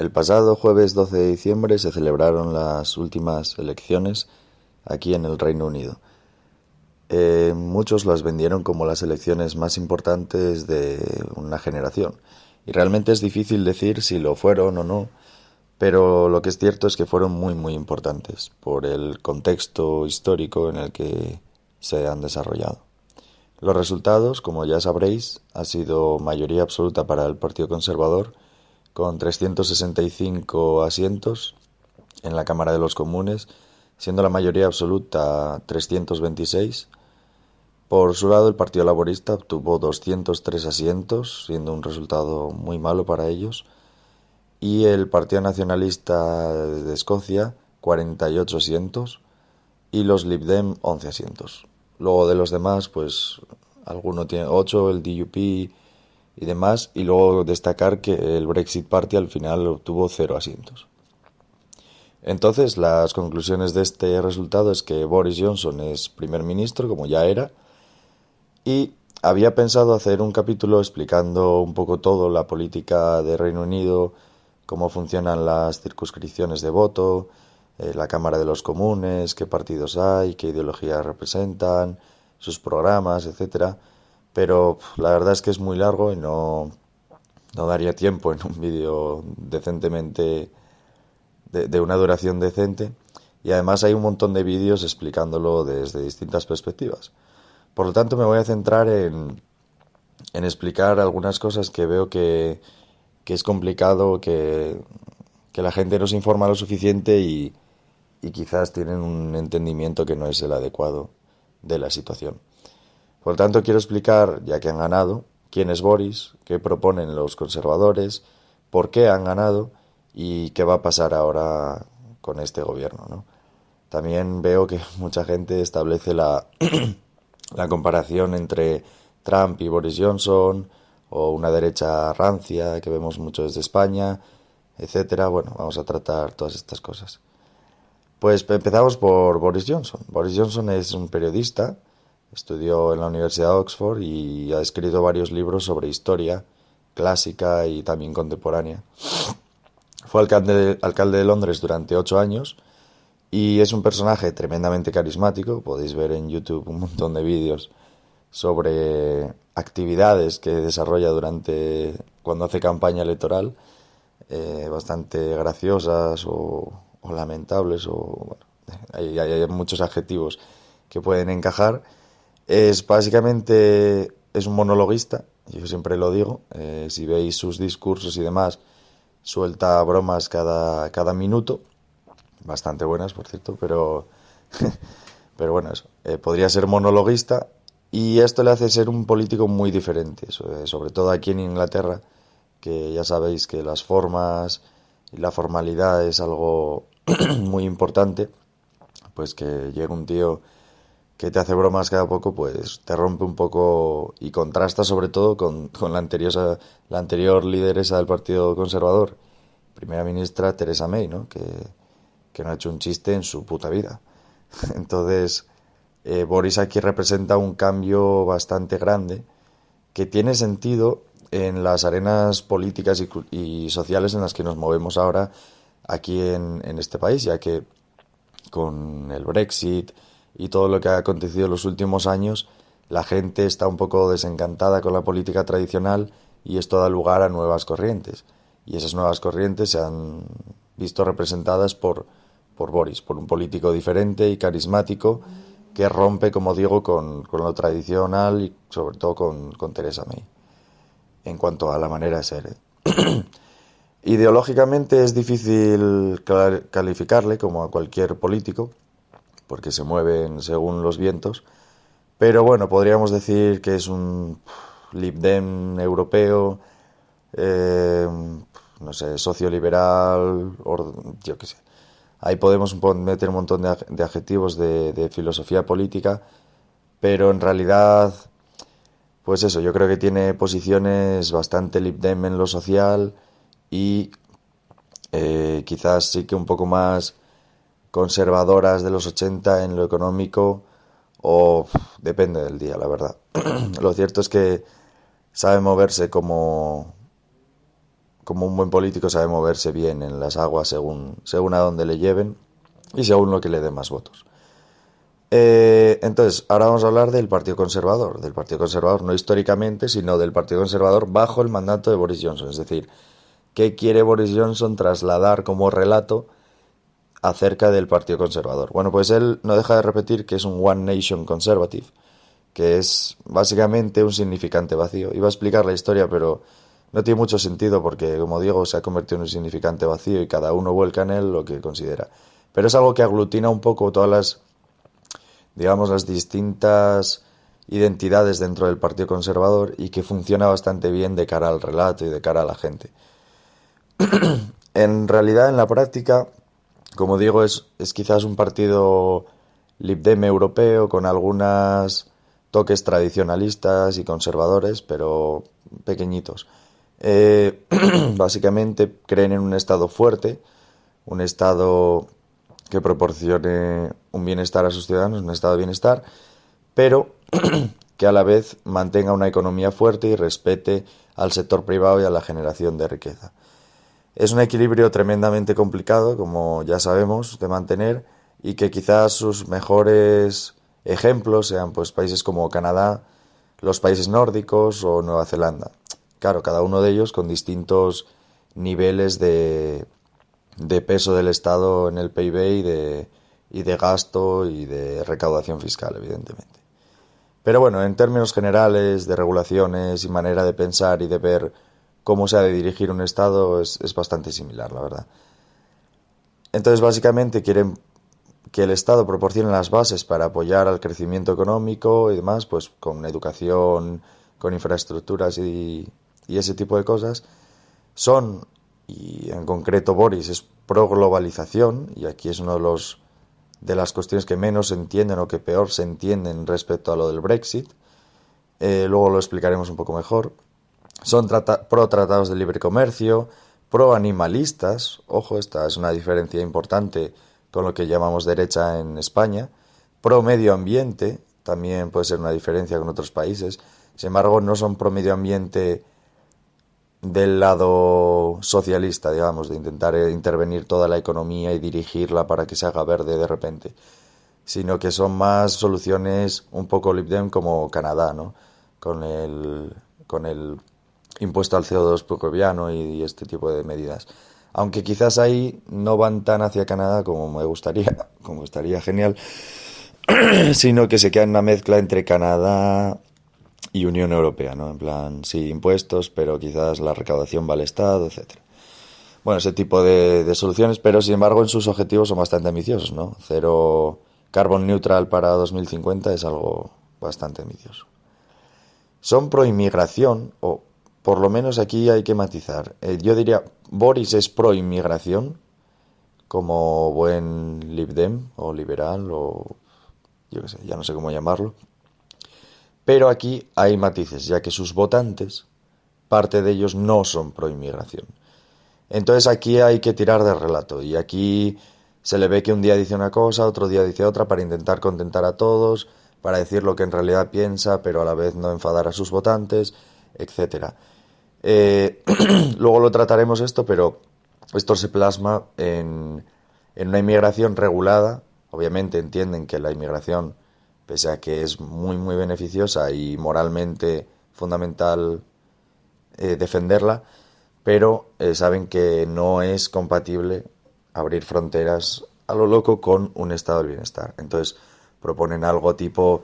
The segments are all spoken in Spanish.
El pasado jueves 12 de diciembre se celebraron las últimas elecciones aquí en el Reino Unido. Muchos las vendieron como las elecciones más importantes de una generación. Y realmente es difícil decir si lo fueron o no, pero lo que es cierto es que fueron muy importantes por el contexto histórico en el que se han desarrollado. Los resultados, como ya sabréis, ha sido mayoría absoluta para el Partido Conservador, con 365 asientos en la Cámara de los Comunes, siendo la mayoría absoluta 326. Por su lado, el Partido Laborista obtuvo 203 asientos, siendo un resultado muy malo para ellos. Y el Partido Nacionalista de Escocia, 48 asientos. Y los Lib Dem, 11 asientos. Luego de los demás, pues alguno tiene 8, el DUP y demás. Y luego destacar que el Brexit Party al final obtuvo 0 asientos. Entonces, las conclusiones de este resultado es que Boris Johnson es primer ministro, como ya era, y había pensado hacer un capítulo explicando un poco todo, la política de Reino Unido, cómo funcionan las circunscripciones de voto, la Cámara de los Comunes, qué partidos hay, qué ideologías representan, sus programas, etcétera. Pero la verdad es que es muy largo y no daría tiempo en un vídeo decentemente de una duración decente, y además hay un montón de vídeos explicándolo desde distintas perspectivas. Por lo tanto, me voy a centrar en explicar algunas cosas que veo que es complicado, que la gente no se informa lo suficiente y quizás tienen un entendimiento que no es el adecuado de la situación. Por lo tanto, quiero explicar, ya que han ganado, quién es Boris, qué proponen los conservadores, por qué han ganado y qué va a pasar ahora con este gobierno, ¿no? También veo que mucha gente establece la comparación entre Trump y Boris Johnson, o una derecha rancia que vemos mucho desde España, etcétera. Bueno, vamos a tratar todas estas cosas. Pues empezamos por Boris Johnson. Boris Johnson es un periodista, estudió en la Universidad de Oxford y ha escrito varios libros sobre historia clásica y también contemporánea. Fue alcalde de Londres durante 8 años y es un personaje tremendamente carismático. Podéis ver en YouTube un montón de vídeos sobre actividades que desarrolla cuando hace campaña electoral, bastante graciosas o lamentables, o bueno, hay muchos adjetivos que pueden encajar. Básicamente es un monologuista, yo siempre lo digo. Si veis sus discursos y demás, suelta bromas cada minuto, bastante buenas, por cierto, pero bueno, eso. Podría ser monologuista, y esto le hace ser un político muy diferente, sobre todo aquí en Inglaterra, que ya sabéis que las formas y la formalidad es algo muy importante. Pues que llega un tío que te hace bromas cada poco, pues te rompe un poco y contrasta sobre todo con la anterior lideresa del Partido Conservador, primera ministra Theresa May, ¿no? Que no ha hecho un chiste en su puta vida. Entonces, Boris aquí representa un cambio bastante grande que tiene sentido en las arenas políticas y sociales en las que nos movemos ahora aquí en este país, ya que con el Brexit y todo lo que ha acontecido en los últimos años, la gente está un poco desencantada con la política tradicional, y esto da lugar a nuevas corrientes. Y esas nuevas corrientes se han visto representadas por Boris, por un político diferente y carismático que rompe, como digo, con lo tradicional y sobre todo con Theresa May, en cuanto a la manera de ser. Ideológicamente es difícil calificarle como a cualquier político, porque se mueven según los vientos, pero bueno, podríamos decir que es un Lib Dem europeo, no sé, socioliberal, yo qué sé. Ahí podemos meter un montón de adjetivos de filosofía política, pero en realidad, pues eso, yo creo que tiene posiciones bastante Lib Dem en lo social y quizás sí que un poco más conservadoras de los 80 en lo económico, o depende del día, la verdad. Lo cierto es que sabe moverse como como un buen político sabe moverse bien en las aguas según a dónde le lleven y según lo que le dé más votos. Entonces, ahora vamos a hablar del Partido Conservador no históricamente, sino del Partido Conservador bajo el mandato de Boris Johnson. Es decir, ¿qué quiere Boris Johnson trasladar como relato acerca del Partido Conservador? Bueno, pues él no deja de repetir que es un One Nation Conservative, que es básicamente un significante vacío. Iba a explicar la historia, pero no tiene mucho sentido porque, como digo, se ha convertido en un significante vacío y cada uno vuelca en él lo que considera. Pero es algo que aglutina un poco todas las distintas identidades dentro del Partido Conservador y que funciona bastante bien de cara al relato y de cara a la gente. En realidad, en la práctica, como digo, es quizás un partido Lib Dem europeo con algunos toques tradicionalistas y conservadores, pero pequeñitos. Básicamente creen en un Estado fuerte, un Estado que proporcione un bienestar a sus ciudadanos, un estado de bienestar, pero que a la vez mantenga una economía fuerte y respete al sector privado y a la generación de riqueza. Es un equilibrio tremendamente complicado, como ya sabemos, de mantener y que quizás sus mejores ejemplos sean pues países como Canadá, los países nórdicos o Nueva Zelanda. Claro, cada uno de ellos con distintos niveles de peso del Estado en el PIB y de gasto y de recaudación fiscal, evidentemente. Pero bueno, en términos generales de regulaciones y manera de pensar y de ver cómo se ha de dirigir un Estado es bastante similar, la verdad. Entonces, básicamente quieren que el Estado proporcione las bases para apoyar al crecimiento económico y demás, pues con educación, con infraestructuras y ese tipo de cosas. Y en concreto Boris es pro globalización, y aquí es uno de las cuestiones que menos se entienden o que peor se entienden respecto a lo del Brexit. Luego lo explicaremos un poco mejor. Son pro tratados de libre comercio, pro animalistas, ojo, esta es una diferencia importante con lo que llamamos derecha en España, pro medio ambiente, también puede ser una diferencia con otros países, sin embargo no son pro medio ambiente del lado socialista, digamos, de intentar intervenir toda la economía y dirigirla para que se haga verde de repente, sino que son más soluciones un poco Lib Dem como Canadá, ¿no? Con el impuesto al CO2 procoviano y este tipo de medidas. Aunque quizás ahí no van tan hacia Canadá como me gustaría, como estaría genial, sino que se queda en una mezcla entre Canadá y Unión Europea, ¿no? En plan, sí, impuestos, pero quizás la recaudación va al Estado, etcétera. Bueno, ese tipo de soluciones, pero sin embargo en sus objetivos son bastante ambiciosos, ¿no? Cero carbon neutral para 2050 es algo bastante ambicioso. Son pro inmigración, o por lo menos aquí hay que matizar. Yo diría, Boris es pro inmigración, como buen Lib Dem, o liberal, o yo qué sé, ya no sé cómo llamarlo. Pero aquí hay matices, ya que sus votantes, parte de ellos no son pro inmigración. Entonces aquí hay que tirar de relato, y aquí se le ve que un día dice una cosa, otro día dice otra, para intentar contentar a todos, para decir lo que en realidad piensa, pero a la vez no enfadar a sus votantes, etcétera. Luego lo trataremos esto, pero esto se plasma en una inmigración regulada. Obviamente entienden que la inmigración, pese a que es muy muy beneficiosa y moralmente fundamental defenderla, pero saben que no es compatible abrir fronteras a lo loco con un estado del bienestar. Entonces proponen algo tipo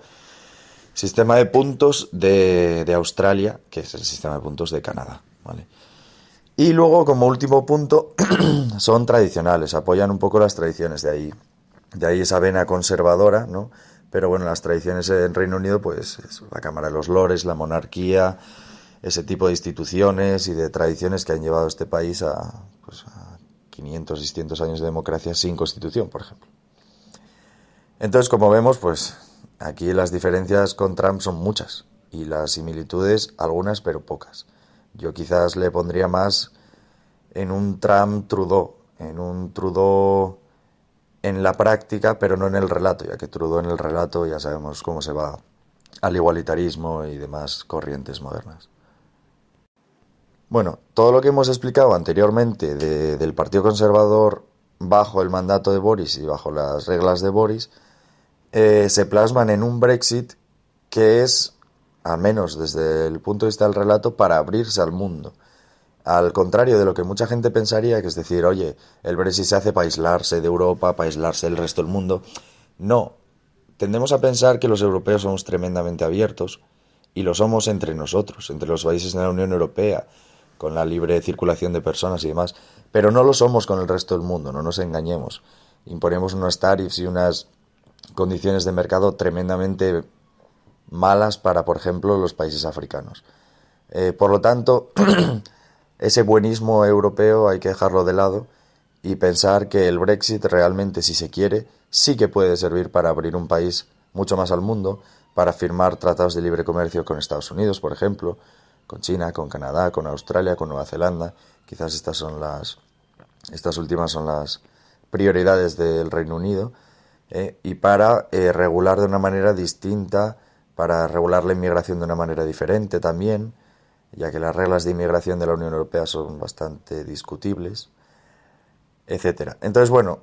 sistema de puntos de Australia, que es el sistema de puntos de Canadá, ¿vale? Y luego, como último punto, son tradicionales, apoyan un poco las tradiciones, de ahí esa vena conservadora, ¿no? Pero bueno, las tradiciones en Reino Unido, pues es la Cámara de los Lores, la monarquía, ese tipo de instituciones y de tradiciones que han llevado a este país a 500, 600 años de democracia sin constitución, por ejemplo. Entonces, como vemos, pues aquí las diferencias con Trump son muchas y las similitudes algunas, pero pocas. Yo quizás le pondría más en un Trump-Trudeau, en la práctica, pero no en el relato, ya que Trudeau en el relato ya sabemos cómo se va al igualitarismo y demás corrientes modernas. Bueno, todo lo que hemos explicado anteriormente del Partido Conservador bajo el mandato de Boris y bajo las reglas de Boris, se plasman en un Brexit que es, al menos desde el punto de vista del relato, para abrirse al mundo. Al contrario de lo que mucha gente pensaría, que es decir, oye, el Brexit se hace para aislarse de Europa, para aislarse del resto del mundo. No, tendemos a pensar que los europeos somos tremendamente abiertos y lo somos entre nosotros, entre los países de la Unión Europea, con la libre circulación de personas y demás, pero no lo somos con el resto del mundo, no nos engañemos. Imponemos unos tarifs y unas condiciones de mercado tremendamente malas para, por ejemplo, los países africanos. Por lo tanto, ese buenismo europeo hay que dejarlo de lado y pensar que el Brexit realmente, si se quiere, sí que puede servir para abrir un país mucho más al mundo, para firmar tratados de libre comercio con Estados Unidos, por ejemplo, con China, con Canadá, con Australia, con Nueva Zelanda. Quizás estas últimas son las prioridades del Reino Unido, y para regular de una manera distinta, para regular la inmigración de una manera diferente también, ya que las reglas de inmigración de la Unión Europea son bastante discutibles, etcétera. Entonces, bueno,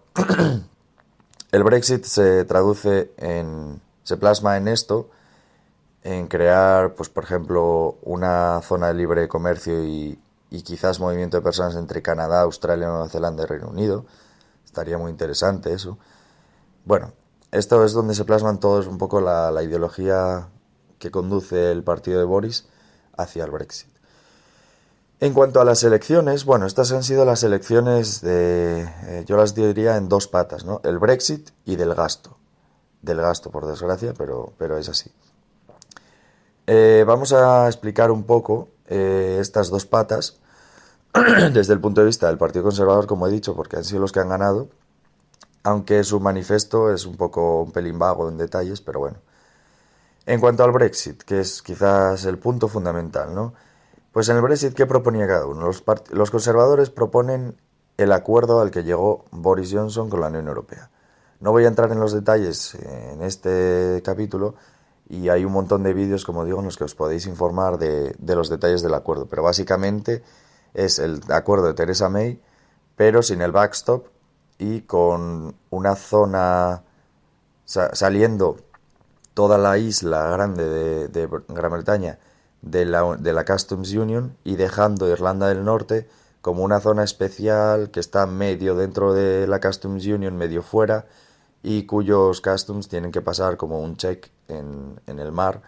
el Brexit se plasma en esto, en crear, pues por ejemplo, una zona de libre comercio y quizás movimiento de personas entre Canadá, Australia, Nueva Zelanda y Reino Unido. Estaría muy interesante eso. Bueno, esto es donde se plasman todos un poco la ideología que conduce el partido de Boris hacia el Brexit. En cuanto a las elecciones, bueno, estas han sido las elecciones yo las diría en dos patas, ¿no? El Brexit y del gasto. Del gasto, por desgracia, pero es así. Vamos a explicar un poco estas dos patas desde el punto de vista del Partido Conservador, como he dicho, porque han sido los que han ganado, aunque su manifiesto es un pelín vago en detalles, pero bueno. En cuanto al Brexit, que es quizás el punto fundamental, ¿no? Pues en el Brexit, ¿qué proponía cada uno? Los conservadores proponen el acuerdo al que llegó Boris Johnson con la Unión Europea. No voy a entrar en los detalles en este capítulo, y hay un montón de vídeos, como digo, en los que os podéis informar de los detalles del acuerdo, pero básicamente es el acuerdo de Theresa May, pero sin el backstop y con una zona saliendo toda la isla grande de Gran Bretaña de la Customs Union y dejando Irlanda del Norte como una zona especial que está medio dentro de la Customs Union, medio fuera, y cuyos customs tienen que pasar como un check en el mar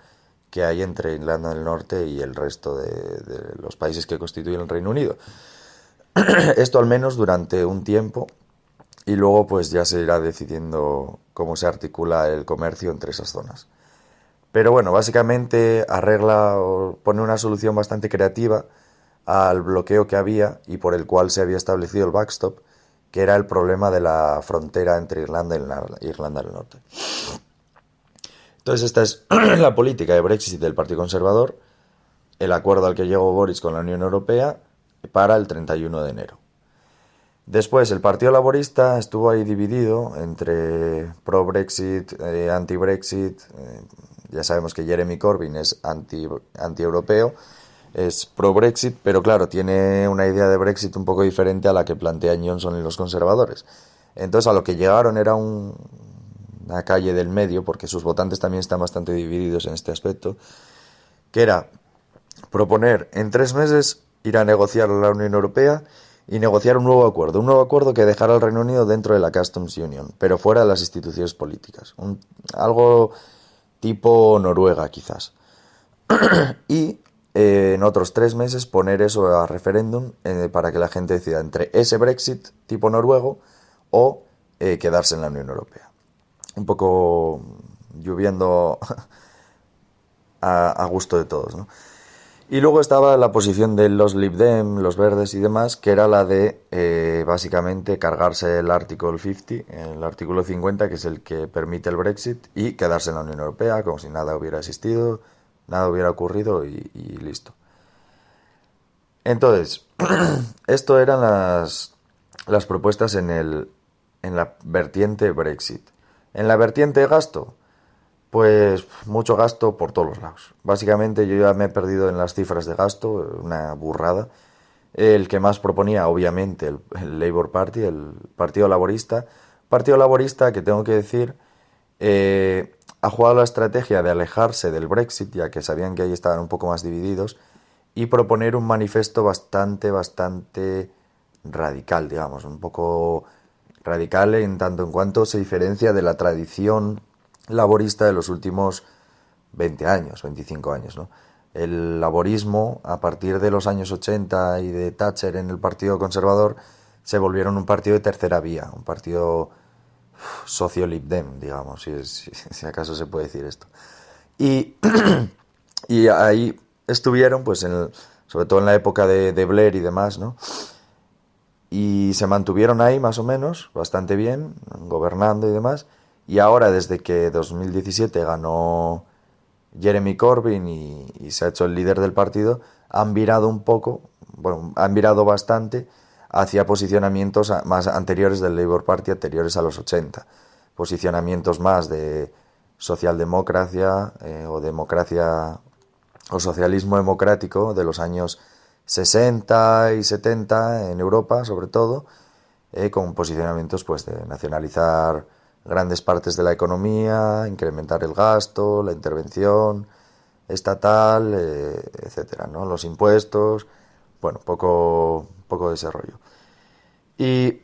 que hay entre Irlanda del Norte y el resto de los países que constituyen el Reino Unido. Esto al menos durante un tiempo, y luego pues ya se irá decidiendo cómo se articula el comercio entre esas zonas. Pero bueno, básicamente arregla o pone una solución bastante creativa al bloqueo que había y por el cual se había establecido el backstop, que era el problema de la frontera entre Irlanda y Irlanda del Norte. Entonces esta es la política de Brexit del Partido Conservador, el acuerdo al que llegó Boris con la Unión Europea para el 31 de enero. Después el Partido Laborista estuvo ahí dividido entre pro-Brexit, anti-Brexit. Ya sabemos que Jeremy Corbyn es anti-europeo, es pro-Brexit, pero claro, tiene una idea de Brexit un poco diferente a la que plantean Johnson y los conservadores. Entonces a lo que llegaron era una calle del medio, porque sus votantes también están bastante divididos en este aspecto, que era proponer en 3 meses ir a negociar a la Unión Europea y negociar un nuevo acuerdo que dejara al Reino Unido dentro de la Customs Union, pero fuera de las instituciones políticas. Algo tipo Noruega, quizás. Y en otros 3 meses poner eso a referéndum para que la gente decida entre ese Brexit tipo noruego o quedarse en la Unión Europea. Un poco lloviendo a gusto de todos, ¿no? Y luego estaba la posición de los Lib Dem, los verdes y demás, que era la de básicamente cargarse el artículo 50, el artículo 50, que es el que permite el Brexit, y quedarse en la Unión Europea como si nada hubiera existido, nada hubiera ocurrido y listo. Entonces, esto eran las propuestas en la vertiente Brexit. En la vertiente gasto, pues mucho gasto por todos los lados. Básicamente yo ya me he perdido en las cifras de gasto, una burrada. El que más proponía, obviamente, el Labour Party, el Partido Laborista. Partido Laborista que tengo que decir, ha jugado la estrategia de alejarse del Brexit, ya que sabían que ahí estaban un poco más divididos, y proponer un manifiesto bastante radical, digamos, un poco radical en tanto en cuanto se diferencia de la tradición laborista de los últimos 20 años, 25 años, ¿no? El laborismo, a partir de los años 80 y de Thatcher en el Partido Conservador, se volvieron un partido de tercera vía, un partido socio-libdem, digamos, si acaso se puede decir esto. Y, y ahí estuvieron, pues, sobre todo en la época de Blair y demás, ¿no? Y se mantuvieron ahí más o menos, bastante bien, gobernando y demás. Y ahora, desde que 2017 ganó Jeremy Corbyn y se ha hecho el líder del partido, han virado un poco, bueno, han virado bastante hacia posicionamientos más anteriores del Labour Party, anteriores a los 80. Posicionamientos más de socialdemocracia o democracia o socialismo democrático de los años 60 y 70 en Europa, sobre todo, con posicionamientos pues de nacionalizar grandes partes de la economía, incrementar el gasto, la intervención estatal, etcétera, ¿no? Los impuestos, bueno, poco desarrollo. Y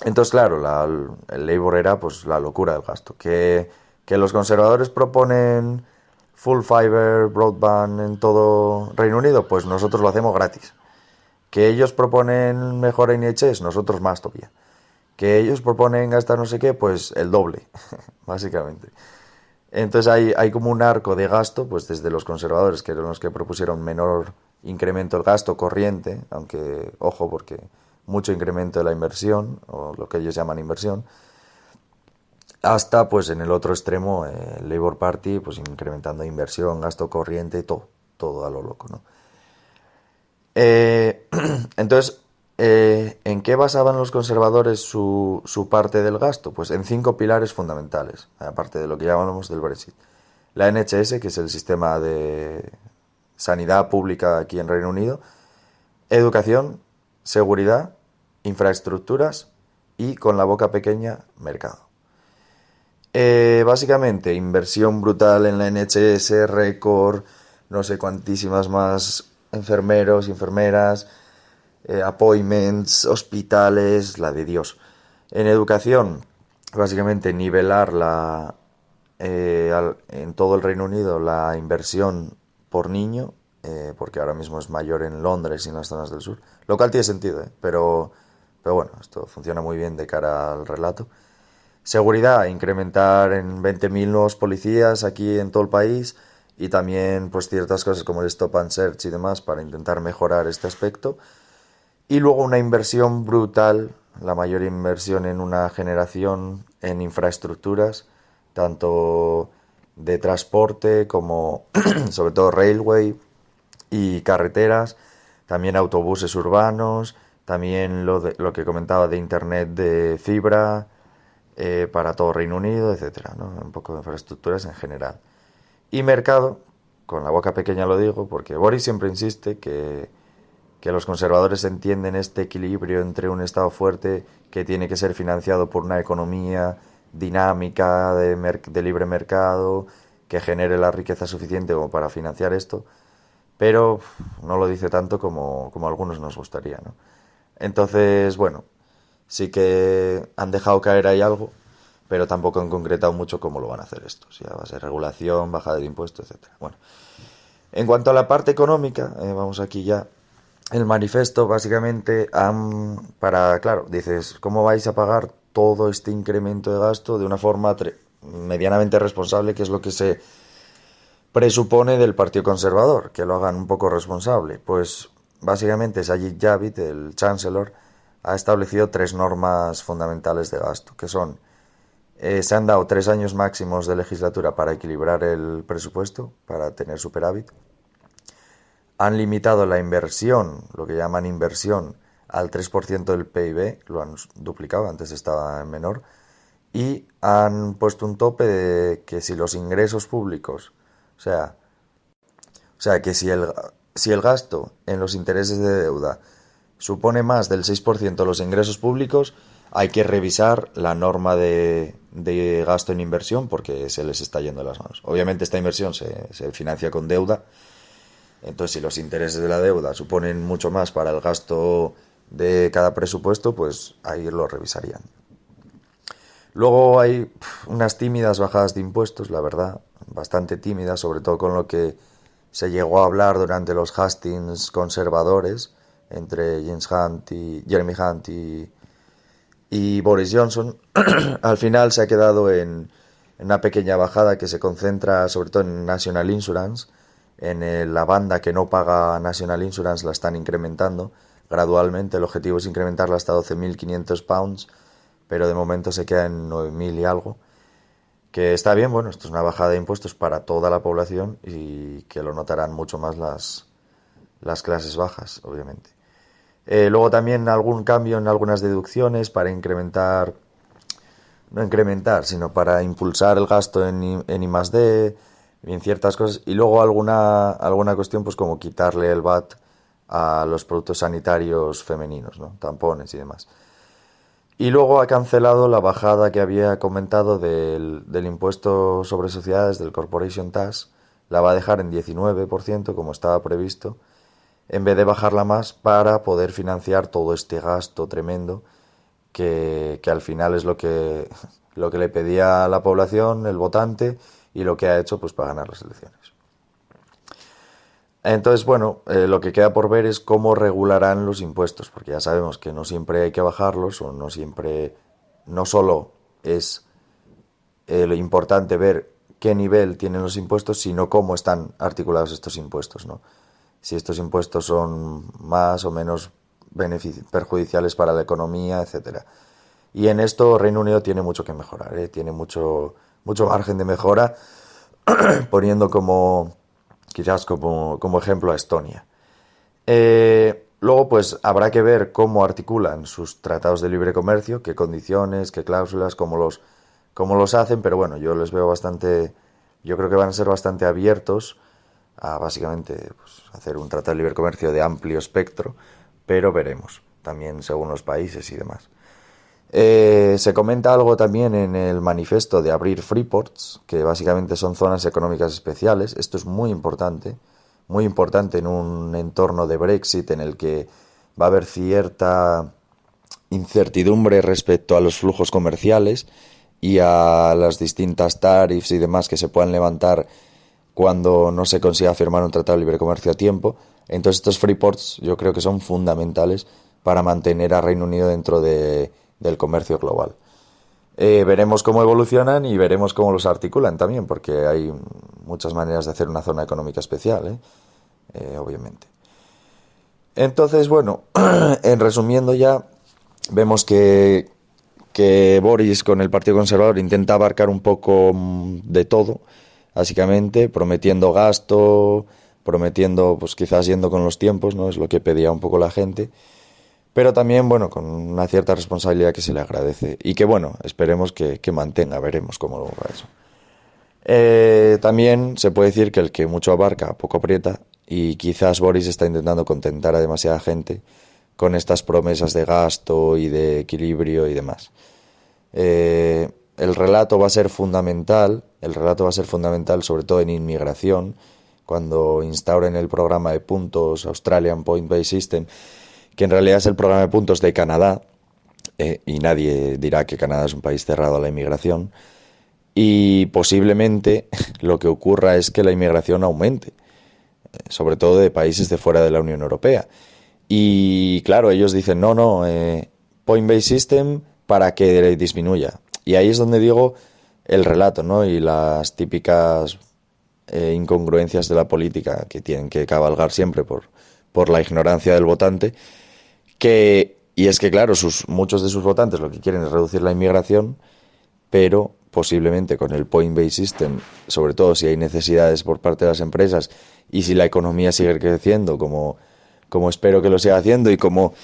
entonces, claro, el Labour era pues la locura del gasto. Que los conservadores proponen full fiber broadband en todo Reino Unido, pues nosotros lo hacemos gratis. Que ellos proponen mejor NHS, nosotros más todavía. Que ellos proponen gastar no sé qué, pues el doble, básicamente. Entonces hay como un arco de gasto, pues desde los conservadores, que eran los que propusieron menor incremento del gasto corriente, aunque, ojo, porque mucho incremento de la inversión, o lo que ellos llaman inversión, hasta pues en el otro extremo, el Labour Party, pues incrementando inversión, gasto corriente, todo a lo loco, ¿no? Entonces, ¿en qué basaban los conservadores su parte del gasto? Pues en 5 pilares fundamentales, aparte de lo que llamamos del Brexit. La NHS, que es el sistema de sanidad pública aquí en Reino Unido, educación, seguridad, infraestructuras y, con la boca pequeña, mercado. Básicamente, inversión brutal en la NHS, récord, no sé cuantísimas más enfermeros, enfermeras, appointments, hospitales, la de Dios. En educación, básicamente nivelar en todo el Reino Unido la inversión por niño, porque ahora mismo es mayor en Londres y en las zonas del sur, lo cual tiene sentido, pero bueno, esto funciona muy bien de cara al relato. Seguridad, incrementar en 20.000 nuevos policías aquí en todo el país y también pues ciertas cosas como el Stop and Search y demás para intentar mejorar este aspecto. Y luego una inversión brutal, la mayor inversión en una generación en infraestructuras, tanto de transporte como sobre todo railway y carreteras, también autobuses urbanos, también lo que comentaba de internet de fibra, para todo Reino Unido, etcétera, ¿no? Un poco de infraestructuras en general. Y mercado, con la boca pequeña lo digo, porque Boris siempre insiste que los conservadores entienden este equilibrio entre un Estado fuerte que tiene que ser financiado por una economía dinámica de libre mercado, que genere la riqueza suficiente como para financiar esto, pero no lo dice tanto como a algunos nos gustaría, ¿no? Entonces, bueno, sí que han dejado caer ahí algo, pero tampoco han concretado mucho cómo lo van a hacer esto. Si va a ser regulación, bajada de impuestos, etcétera. Bueno, en cuanto a la parte económica, vamos aquí ya. El manifiesto, básicamente, claro, dices, ¿cómo vais a pagar todo este incremento de gasto de una forma medianamente responsable, que es lo que se presupone del Partido Conservador, que lo hagan un poco responsable? Pues básicamente Sajid Javid, el Chancellor, ha establecido 3 normas fundamentales de gasto, que son, se han dado 3 años máximos de legislatura para equilibrar el presupuesto, para tener superávit. Han limitado la inversión, lo que llaman inversión, al 3% del PIB, lo han duplicado, antes estaba en menor, y han puesto un tope de que si los ingresos públicos, o sea que si si el gasto en los intereses de deuda supone más del 6% de los ingresos públicos, hay que revisar la norma de gasto en inversión porque se les está yendo de las manos. Obviamente esta inversión se financia con deuda, entonces si los intereses de la deuda suponen mucho más para el gasto de cada presupuesto, pues ahí lo revisarían. Luego hay unas tímidas bajadas de impuestos, la verdad, bastante tímidas, sobre todo con lo que se llegó a hablar durante los hustings conservadores entre Jeremy Hunt y Boris Johnson. Al final se ha quedado en una pequeña bajada que se concentra sobre todo en National Insurance. La banda que no paga National Insurance la están incrementando gradualmente. El objetivo es incrementarla hasta 12.500 pounds, pero de momento se queda en 9.000 y algo. Que está bien, bueno, esto es una bajada de impuestos para toda la población y que lo notarán mucho más las clases bajas, obviamente. Luego también algún cambio en algunas deducciones para sino para impulsar el gasto en I+D y en ciertas cosas. Y luego alguna cuestión pues como quitarle el VAT a los productos sanitarios femeninos, ¿no? Tampones y demás. Y luego ha cancelado la bajada que había comentado del impuesto sobre sociedades, del Corporation Tax. La va a dejar en 19%, como estaba previsto, en vez de bajarla más para poder financiar todo este gasto tremendo que al final es lo que le pedía a la población, el votante, y lo que ha hecho pues para ganar las elecciones. Entonces, bueno, lo que queda por ver es cómo regularán los impuestos, porque ya sabemos que no siempre hay que bajarlos, o no solo es lo importante ver qué nivel tienen los impuestos, sino cómo están articulados estos impuestos, ¿no? Si estos impuestos son más o menos perjudiciales para la economía, etcétera. Y en esto Reino Unido tiene mucho que mejorar, tiene mucho margen de mejora, poniendo quizás como ejemplo a Estonia. Luego pues habrá que ver cómo articulan sus tratados de libre comercio, qué condiciones, qué cláusulas, cómo los hacen, pero bueno, yo creo que van a ser bastante abiertos a básicamente pues, hacer un tratado de libre comercio de amplio espectro, pero veremos, también según los países y demás. Se comenta algo también en el manifiesto de abrir freeports, que básicamente son zonas económicas especiales. Esto es muy importante en un entorno de Brexit en el que va a haber cierta incertidumbre respecto a los flujos comerciales y a las distintas tariffs y demás que se puedan levantar cuando no se consiga firmar un tratado de libre comercio a tiempo. Entonces estos freeports yo creo que son fundamentales para mantener a Reino Unido dentro del comercio global. Veremos cómo evolucionan y veremos cómo los articulan también, porque hay muchas maneras de hacer una zona económica especial, obviamente. Entonces, bueno, en resumiendo ya, vemos que Boris con el Partido Conservador intenta abarcar un poco de todo, básicamente, prometiendo gasto, prometiendo, pues quizás yendo con los tiempos, ¿no? Es lo que pedía un poco la gente. Pero también, bueno, con una cierta responsabilidad que se le agradece. Y que, bueno, esperemos que mantenga, veremos cómo lo va eso. También se puede decir que el que mucho abarca, poco aprieta. Y quizás Boris está intentando contentar a demasiada gente con estas promesas de gasto y de equilibrio y demás. El relato va a ser fundamental. Sobre todo en inmigración, cuando instauren el programa de puntos Australian Point Based System, que en realidad es el programa de puntos de Canadá, y nadie dirá que Canadá es un país cerrado a la inmigración, y posiblemente lo que ocurra es que la inmigración aumente, sobre todo de países de fuera de la Unión Europea. Y claro, ellos dicen, Point Based System para que disminuya. Y ahí es donde digo el relato, ¿no? Y las típicas incongruencias de la política que tienen que cabalgar siempre por la ignorancia del votante, y es que claro, muchos de sus votantes lo que quieren es reducir la inmigración, pero posiblemente con el point-based system, sobre todo si hay necesidades por parte de las empresas y si la economía sigue creciendo como espero que lo siga haciendo y como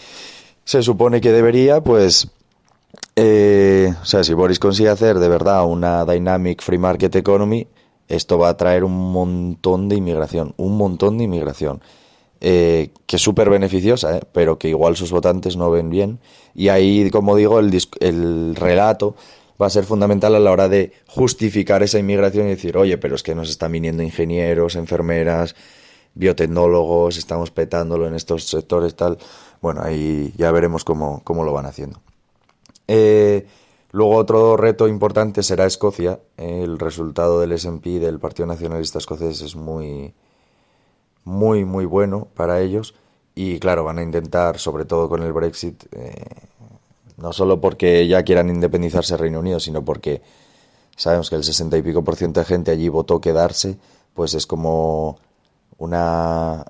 se supone que debería, pues si Boris consigue hacer de verdad una dynamic free market economy, esto va a traer un montón de inmigración. que es súper beneficiosa, pero que igual sus votantes no ven bien. Y ahí, como digo, el relato va a ser fundamental a la hora de justificar esa inmigración y decir, oye, pero es que nos están viniendo ingenieros, enfermeras, biotecnólogos, estamos petándolo en estos sectores, tal. Bueno, ahí ya veremos cómo lo van haciendo. Luego otro reto importante será Escocia. El resultado del SNP, del Partido Nacionalista Escocés, es muy, muy, muy bueno para ellos. Y claro, van a intentar, sobre todo con el Brexit, no solo porque ya quieran independizarse Reino Unido, sino porque sabemos que el 60 y pico por ciento de gente allí votó quedarse, pues es como una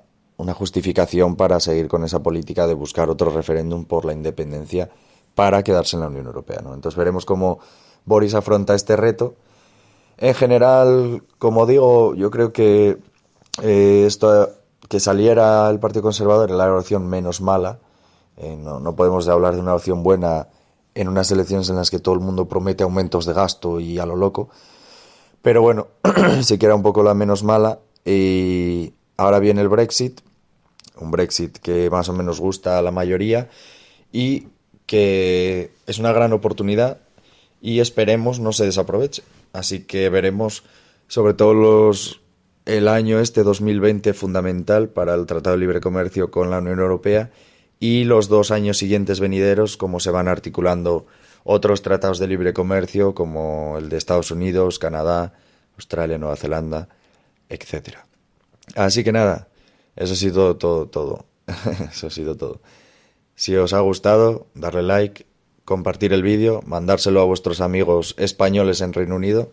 justificación para seguir con esa política de buscar otro referéndum por la independencia para quedarse en la Unión Europea, ¿no? Entonces veremos cómo Boris afronta este reto. En general, como digo, yo creo que esto que saliera el Partido Conservador era la opción menos mala. No podemos hablar de una opción buena en unas elecciones en las que todo el mundo promete aumentos de gasto y a lo loco. Pero bueno, sí que era un poco la menos mala. Y ahora viene el Brexit, un Brexit que más o menos gusta a la mayoría y que es una gran oportunidad y esperemos no se desaproveche. Así que veremos sobre todo el año 2020 fundamental para el Tratado de Libre Comercio con la Unión Europea y los 2 años siguientes venideros, cómo se van articulando otros tratados de libre comercio como el de Estados Unidos, Canadá, Australia, Nueva Zelanda, etcétera. Así que nada, eso ha sido todo. Eso ha sido todo. Si os ha gustado, darle like, compartir el vídeo, mandárselo a vuestros amigos españoles en Reino Unido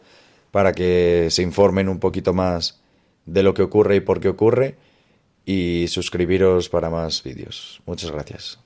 para que se informen un poquito más de lo que ocurre y por qué ocurre y suscribiros para más vídeos. Muchas gracias.